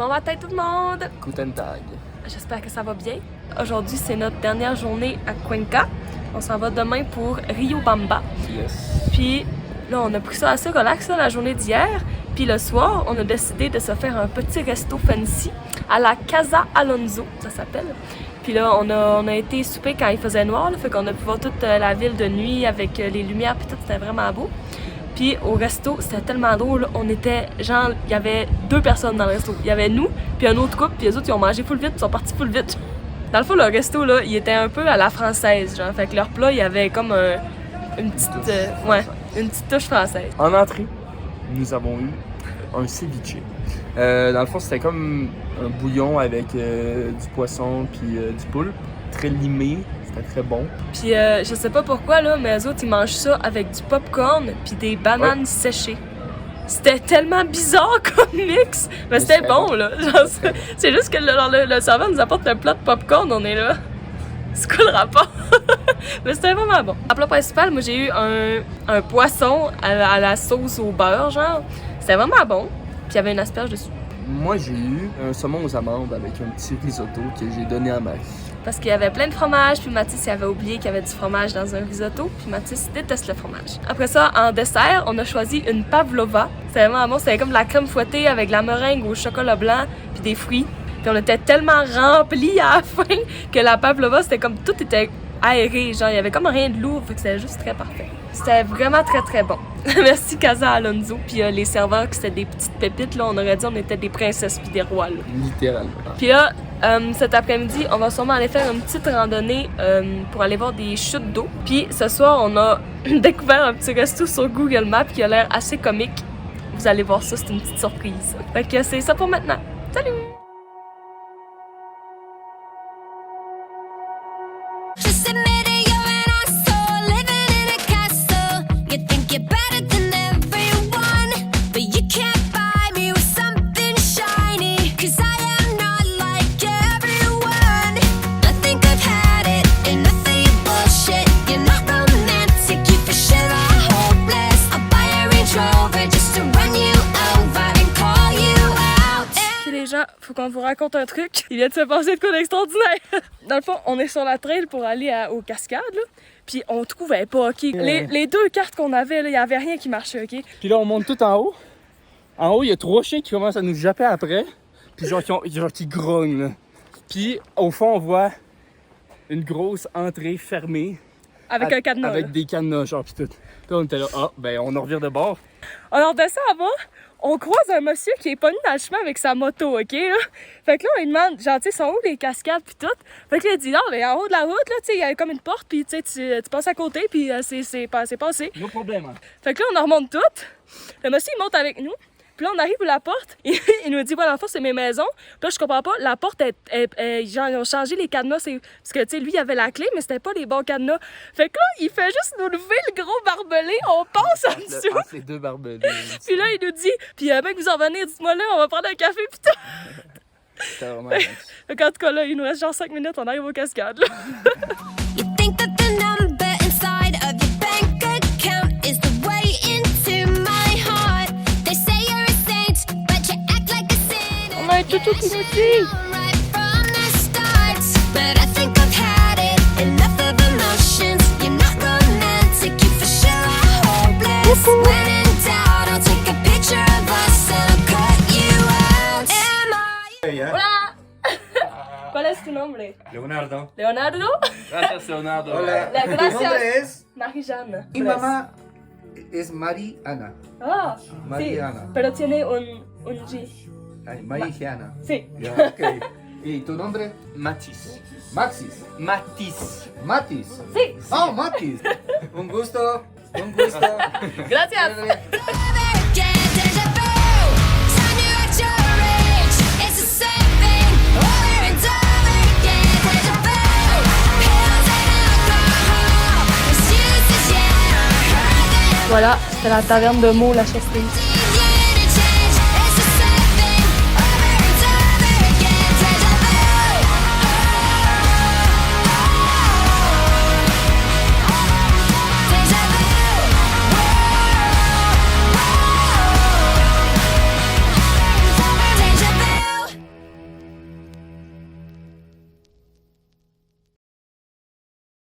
Bon matin tout le monde! Guten Tag. J'espère que ça va bien. Aujourd'hui, c'est notre dernière journée à Cuenca. On s'en va demain pour Riobamba. Yes. Puis là, on a pris ça assez relax la journée d'hier. Puis le soir, on a décidé de se faire un petit resto fancy à la Casa Alonso, ça s'appelle. Puis là, on a été souper quand il faisait noir, là, fait qu'on a pu voir toute la ville de nuit avec les lumières puis tout, c'était vraiment beau. Puis au resto, c'était tellement drôle, on était genre, il y avait 2 personnes dans le resto. Il y avait nous, puis un autre couple, puis les autres ils ont mangé full vite, ils sont partis full vite. Dans le fond, le resto là, il était un peu à la française, genre, fait que leur plat, il y avait comme une petite touche française. En entrée, nous avons eu un ceviche. Dans le fond, c'était comme un bouillon avec du poisson puis du poulpe, très limé, c'était très bon. Puis je sais pas pourquoi là, mais eux autres ils mangent ça avec du popcorn puis des bananes séchées. C'était tellement bizarre comme mix, mais c'était bon là. Genre, c'est juste que le serveur nous apporte un plat de popcorn, on est là. C'est quoi le rapport? Mais c'était vraiment bon. En plat principal, moi j'ai eu un poisson à la sauce au beurre, genre. C'était vraiment bon. Puis il y avait une asperge dessus. Moi, j'ai eu un saumon aux amandes avec un petit risotto que j'ai donné à Marie. Parce qu'il y avait plein de fromage, puis Mathis il avait oublié qu'il y avait du fromage dans un risotto, puis Mathis déteste le fromage. Après ça, en dessert, on a choisi une pavlova. C'était vraiment bon, c'était comme de la crème fouettée avec de la meringue au chocolat blanc, puis des fruits. Puis on était tellement remplis à la fin que la pavlova, c'était comme tout était aéré, genre il y avait comme rien de lourd, fait que c'était juste très parfait. C'était vraiment très très bon. Merci Casa Alonso, puis les serveurs qui c'était des petites pépites, là, on aurait dit on était des princesses puis des rois. Là. Littéralement. Puis là, cet après-midi, on va sûrement aller faire une petite randonnée pour aller voir des chutes d'eau. Puis ce soir, on a découvert un petit resto sur Google Maps qui a l'air assez comique. Vous allez voir ça, c'est une petite surprise. Fait que c'est ça pour maintenant. Salut! Faut qu'on vous raconte un truc. Il vient de se passer de quoi d'extraordinaire. Dans le fond, on est sur la trail pour aller aux cascades, là. Puis on trouvait pas, OK? Les 2 cartes qu'on avait, là, il y avait rien qui marchait, OK? Puis là, on monte tout en haut. En haut, il y a 3 chiens qui commencent à nous japper après. Puis genre qui grognent, là. Puis au fond, on voit une grosse entrée fermée. Avec un cadenas. Avec des cadenas, genre, pis tout. Puis on était là, ben on en revient de bord. Alors, descend en bas. On croise un monsieur qui est pogné dans le chemin avec sa moto, OK? Là? Fait que là, on lui demande, genre, tu sais, sont où les cascades pis tout? Fait que là, il dit, non, mais en haut de la route, là, tu sais, il y a comme une porte pis tu passes à côté pis c'est passé. No problème. Fait que là, on en remonte toutes. Le monsieur, il monte avec nous. Puis là, on arrive à la porte. Il nous dit, voilà, en fait, c'est mes maisons. Puis là, je comprends pas. La porte, genre, ils ont changé les cadenas. Parce que, tu sais, lui, il avait la clé, mais c'était pas les bons cadenas. Fait que là, il fait juste nous lever le gros barbelé. On passe en dessous. C'est 2 barbelés. Puis là, il nous dit, puis mec, vous en venez, dites-moi là, on va prendre un café, putain. C'était vraiment Fait qu'en tout cas, là, il nous reste genre 5 minutes, on arrive aux cascades, là. On a un toutou qui nous suit. Hola! ¿Cuál es tu nombre? Leonardo. ¿Leonardo? Gracias, Leonardo. Hola. Gracias. Mi nombre es. Marijana. Mi mamá es Mariana. Ah, Mariana. sí, pero tiene un G. Ay, Mariana. Sí. Ya, ok. ¿Y tu nombre? Matis. Maxis. Matis. Matis. Sí. Oh, Matis. Un gusto. Un gusto. Gracias. Voilà, c'était la taverne de Meaux, la chasse.